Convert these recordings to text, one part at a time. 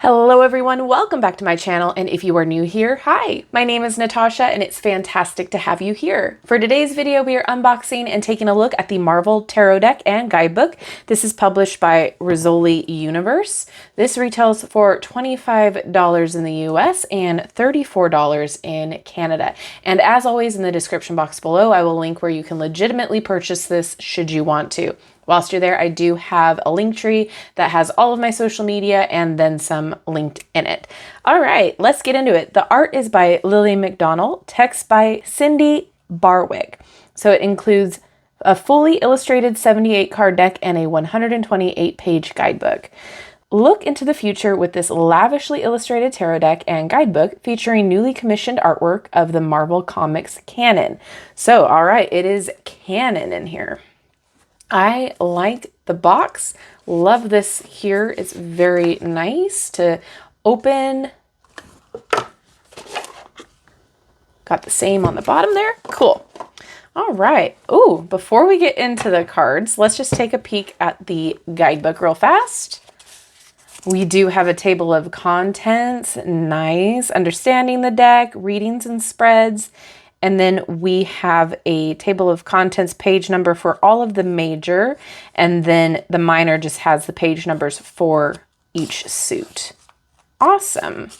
Hello everyone, welcome back to my channel, and if you are new here, hi! My name is Natasha and it's fantastic to have you here. For today's video, we are unboxing and taking a look at the Marvel Tarot Deck and Guidebook. This is published by Rizzoli Universe. This retails for $25 in the US and $34 in Canada. And as always, in the description box below, I will link where you can legitimately purchase this should you want to. Whilst you're there, I do have a link tree that has all of my social media and then some linked in it. All right, let's get into it. The art is by Lily McDonnel, text by Syndee Barwick. So it includes a fully illustrated 78 card deck and a 128 page guidebook. Look into the future with this lavishly illustrated tarot deck and guidebook featuring newly commissioned artwork of the Marvel Comics canon. So, all right, it is canon in here. I like the box. Love this here. It's very nice to open. Got the same on the bottom there. Cool. All right. Ooh, before we get into the cards, let's just take a peek at the guidebook real fast. We do have a table of contents. Nice. Understanding the deck, readings and spreads. And then we have a table of contents page number for all of the major, and then the minor just has the page numbers for each suit. Awesome.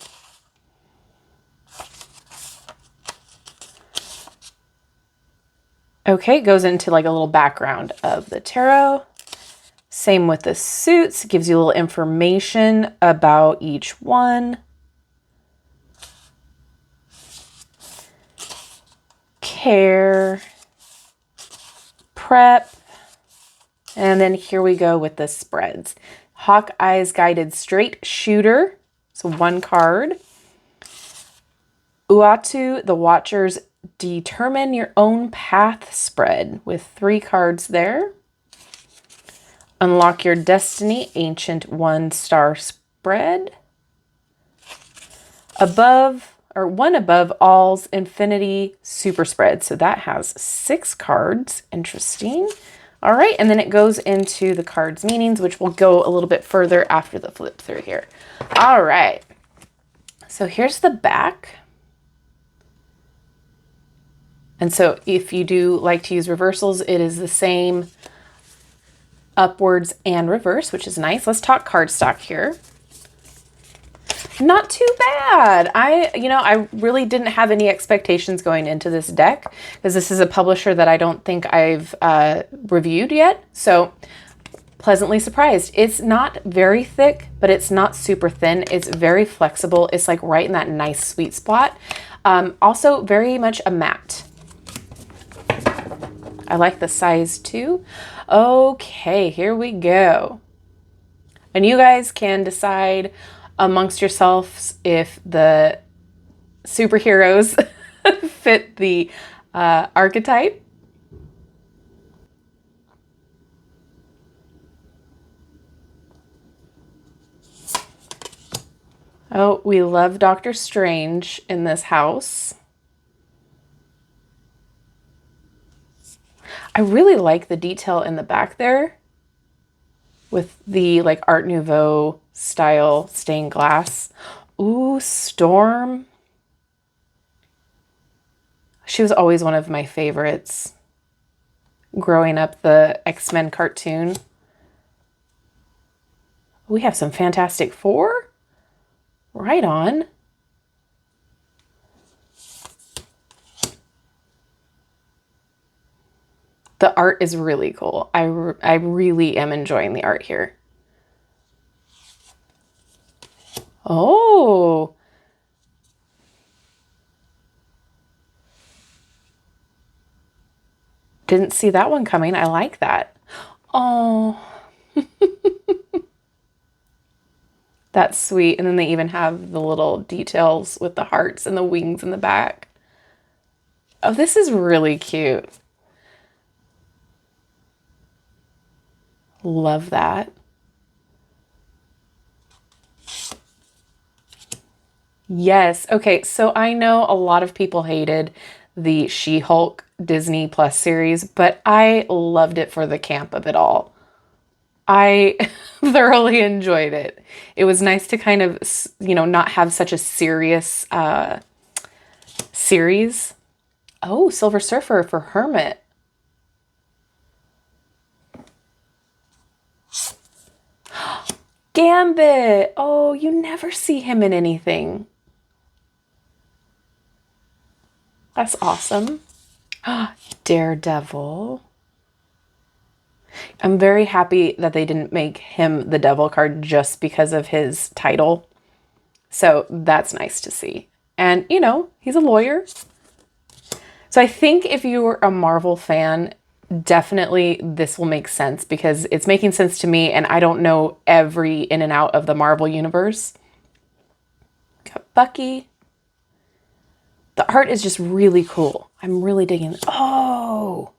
Okay, it goes into like a little background of the tarot. Same with the suits, it gives you a little information about each one. Care, prep, and then here we go with the spreads. Hawkeye's Guided Straight Shooter, so one card. Uatu, the Watcher's Determine Your Own Path spread with 3 cards there. Unlock Your Destiny, Ancient 1-star spread. One above all's Infinity super spread. So that has 6 cards. Interesting. All right. And then it goes into the cards meanings, which will go a little bit further after the flip through here. All right. So here's the back. And so if you do like to use reversals, it is the same upwards and reverse, which is nice. Let's talk cardstock here. Not too bad. I really didn't have any expectations going into this deck because this is a publisher that I don't think I've reviewed yet. So pleasantly surprised. It's not very thick, but it's not super thin. It's very flexible. It's like right in that nice sweet spot. Also very much a matte. I like the size too. Okay, here we go. And you guys can decide amongst yourselves if the superheroes fit the archetype. Oh, we love Doctor Strange in this house. I really like the detail in the back there with the like Art Nouveau style stained glass. Ooh, Storm. She was always one of my favorites growing up, the X-Men cartoon. We have some Fantastic Four. Right on. The art is really cool. I really am enjoying the art here. Oh. Didn't see that one coming. I like that. Oh. That's sweet. And then they even have the little details with the hearts and the wings in the back. Oh, this is really cute. Love that. Yes. Okay. So I know a lot of people hated the She-Hulk Disney Plus series, but I loved it for the camp of it all. I thoroughly enjoyed it. It was nice to kind of, you know, not have such a serious series. Oh, Silver Surfer for Hermit. Gambit. Oh, you never see him in anything. That's awesome. Daredevil. I'm very happy that they didn't make him the devil card just because of his title. So that's nice to see. And, you know, he's a lawyer. So I think if you were a Marvel fan, definitely this will make sense because it's making sense to me and I don't know every in and out of the Marvel universe. Got Bucky. The art is just really cool. I'm really digging it. Oh!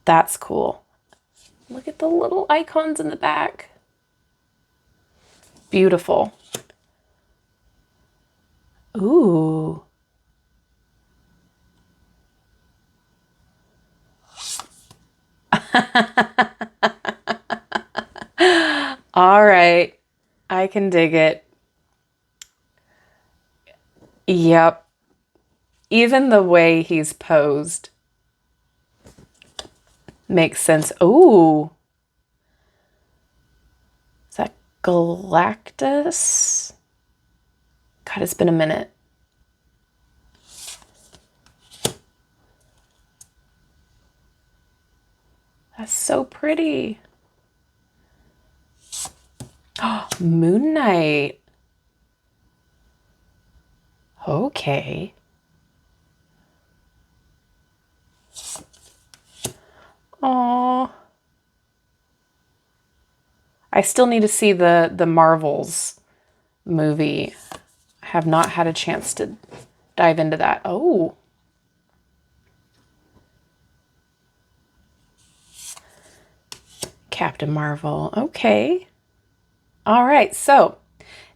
That's cool. Look at the little icons in the back. Beautiful. Ooh. All right. I can dig it. Yep. Even the way he's posed makes sense. Ooh. Is that Galactus? God, it's been a minute. That's so pretty. Oh, Moonlight. Okay. Oh. I still need to see the Marvels movie. I have not had a chance to dive into that. Oh. Captain Marvel. Okay. All right. So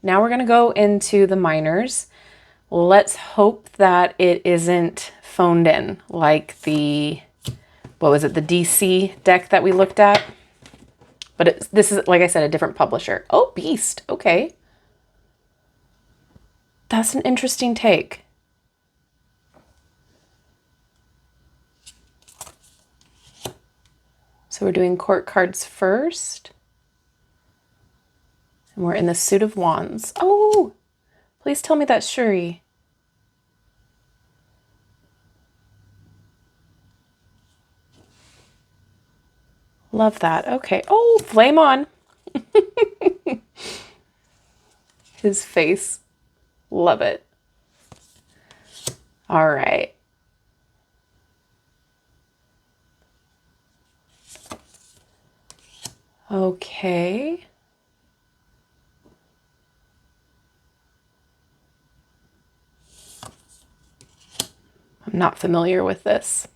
now we're going to go into the minors. Let's hope that it isn't phoned in like the, what was it, the DC deck that we looked at? But this is, like I said, a different publisher. Oh, Beast. Okay. That's an interesting take. So we're doing court cards first. And we're in the suit of wands. Oh, please tell me that's Shuri. Love that. Okay. Oh, flame on. His face. Love it. All right. Okay. I'm not familiar with this.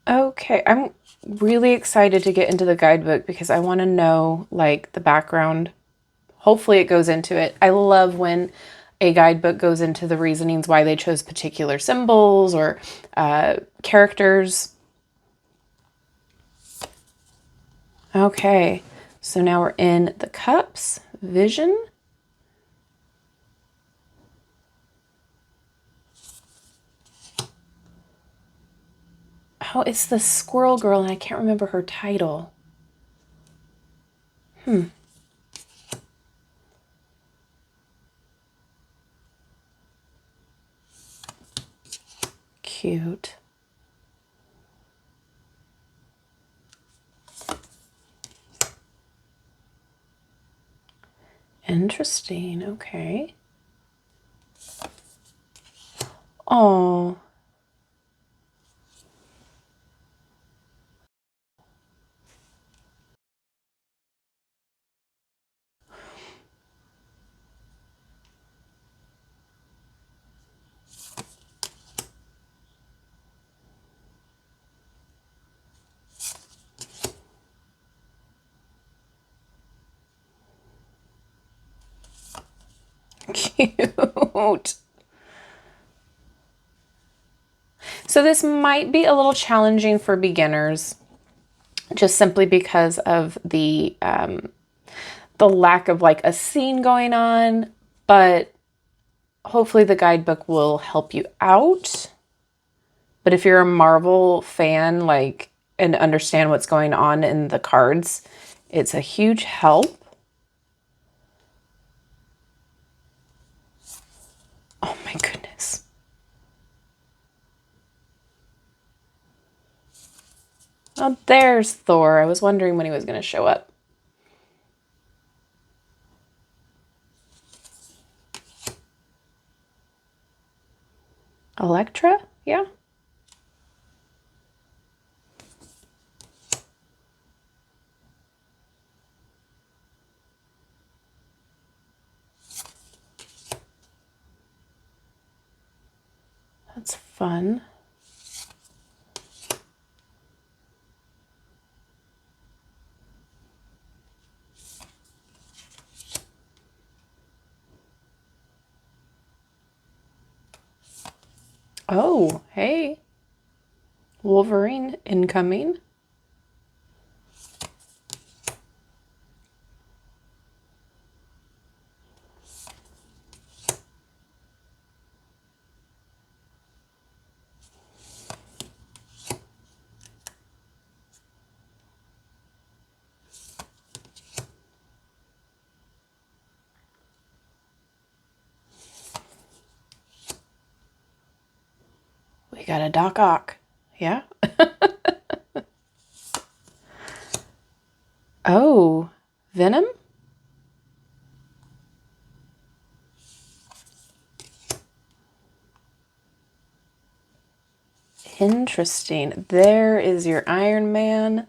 Okay, I'm really excited to get into the guidebook because I want to know like the background. Hopefully it goes into it. I love when a guidebook goes into the reasonings why they chose particular symbols or characters. Okay, so now we're in the cups, vision. Oh, it's the squirrel girl and I can't remember her title. Cute. Interesting. Okay. Oh. Cute. So this might be a little challenging for beginners, just simply because of the lack of like a scene going on, but hopefully the guidebook will help you out. But if you're a Marvel fan, like, and understand what's going on in the cards, it's a huge help. Oh my goodness. Oh, there's Thor. I was wondering when he was going to show up. Elektra? Yeah. That's fun. Oh, hey. Wolverine incoming. We got a Doc Ock. Yeah. Oh, Venom? Interesting. There is your Iron Man.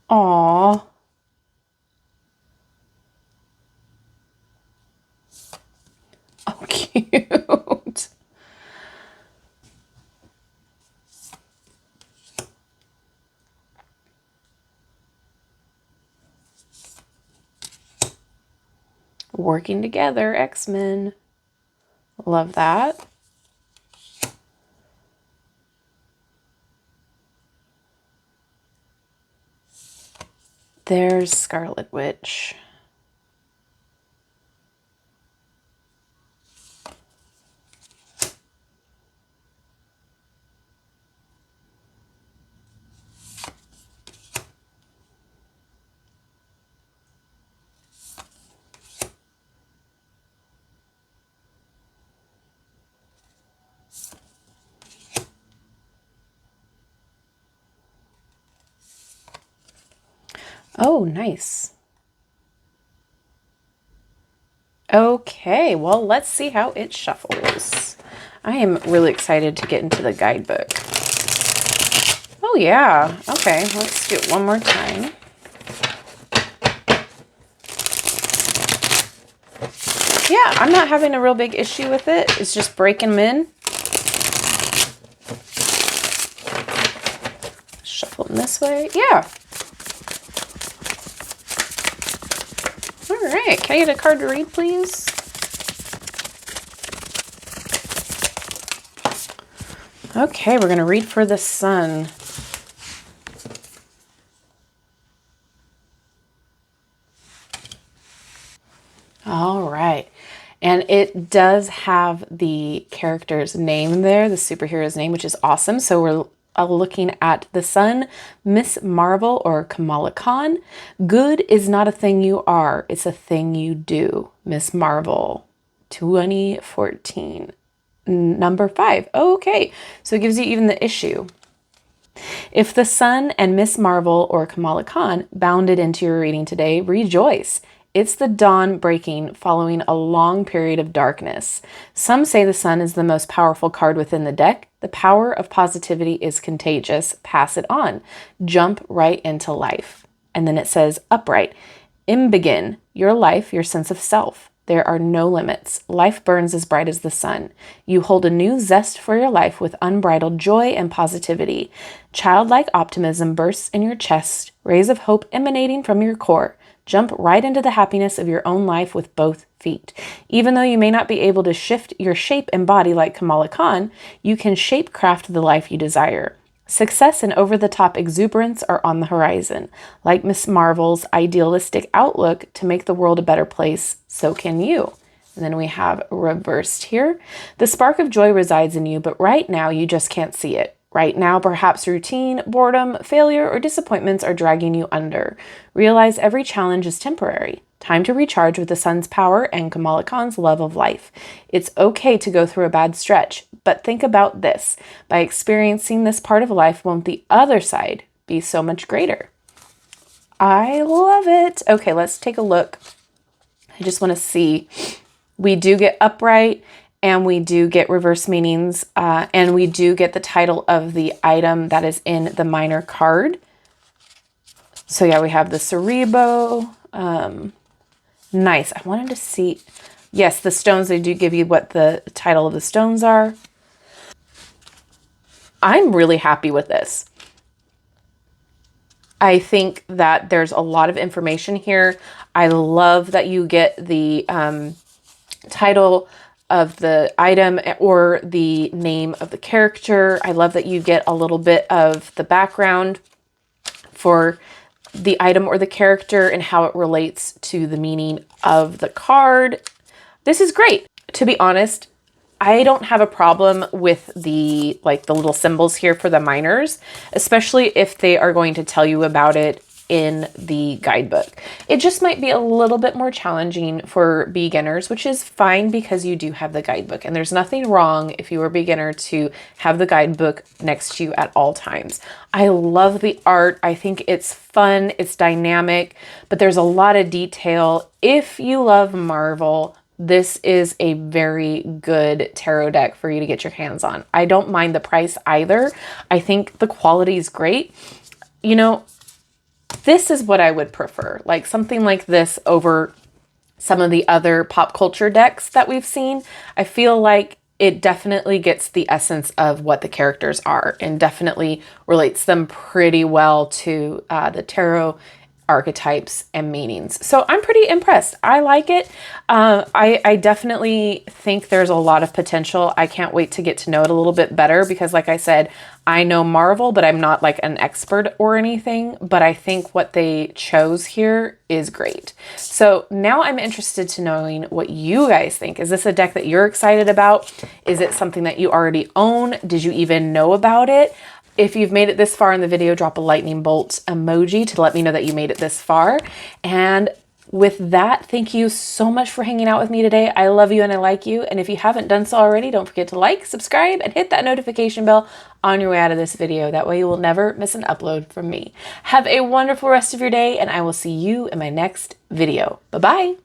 Aw. Oh, cute. Working together, X-Men. Love that. There's Scarlet Witch. Oh, nice. Okay, well, let's see how it shuffles. I am really excited to get into the guidebook. Oh, yeah. Okay, let's do it one more time. Yeah, I'm not having a real big issue with it. It's just breaking them in. Shuffle them this way. Yeah. All right, can I get a card to read, please? Okay, we're going to read for the sun. All right. And it does have the character's name there, the superhero's name, which is awesome. So we're looking at the Sun, Miss Marvel or Kamala Khan. Good is not a thing you are, it's a thing you do. Miss Marvel, 2014. Number 5. Oh, okay, so it gives you even the issue. If the Sun and Miss Marvel or Kamala Khan bounded into your reading today, rejoice. It's the dawn breaking following a long period of darkness. Some say the Sun is the most powerful card within the deck. The power of positivity is contagious. Pass it on. Jump right into life. And then it says upright. Imbegin, your life, your sense of self. There are no limits. Life burns as bright as the sun. You hold a new zest for your life with unbridled joy and positivity. Childlike optimism bursts in your chest, rays of hope emanating from your core. Jump right into the happiness of your own life with both feet. Even though you may not be able to shift your shape and body like Kamala Khan, you can shape craft the life you desire. Success and over-the-top exuberance are on the horizon. Like Miss Marvel's idealistic outlook to make the world a better place, so can you. And then we have reversed here. The spark of joy resides in you, but right now you just can't see it. Right now, perhaps routine, boredom, failure, or disappointments are dragging you under. Realize every challenge is temporary. Time to recharge with the sun's power and Kamala Khan's love of life. It's okay to go through a bad stretch, but think about this. By experiencing this part of life, won't the other side be so much greater? I love it. Okay, let's take a look. I just want to see. We do get upright and we do get reverse meanings and we do get the title of the item that is in the minor card. So yeah, we have the Cerebo. Nice. I wanted to see. Yes, the stones, they do give you what the title of the stones are. I'm really happy with this. I think that there's a lot of information here. I love that you get the title of the item or the name of the character. I love that you get a little bit of the background for the item or the character and how it relates to the meaning of the card. This is great. To be honest, I don't have a problem with the little symbols here for the minors, especially if they are going to tell you about it in the guidebook. It just might be a little bit more challenging for beginners, which is fine because you do have the guidebook, and there's nothing wrong if you are a beginner to have the guidebook next to you at all times. I love the art. I think it's fun, it's dynamic, but there's a lot of detail. If you love Marvel, this is a very good tarot deck for you to get your hands on. I don't mind the price either. I think the quality is great. You know, this is what I would prefer, like something like this over some of the other pop culture decks that we've seen. I feel like it definitely gets the essence of what the characters are and definitely relates them pretty well to the tarot archetypes and meanings. So I'm pretty impressed. I like it. I definitely think there's a lot of potential. I can't wait to get to know it a little bit better because, like I said, I know Marvel, but I'm not like an expert or anything, but I think what they chose here is great. So now I'm interested to knowing what you guys think. Is this a deck that you're excited about? Is it something that you already own? Did you even know about it? If you've made it this far in the video, drop a lightning bolt emoji to let me know that you made it this far. And with that, thank you so much for hanging out with me today. I love you and I like you. And if you haven't done so already, don't forget to like, subscribe, and hit that notification bell on your way out of this video. That way you will never miss an upload from me. Have a wonderful rest of your day, and I will see you in my next video. Bye-bye.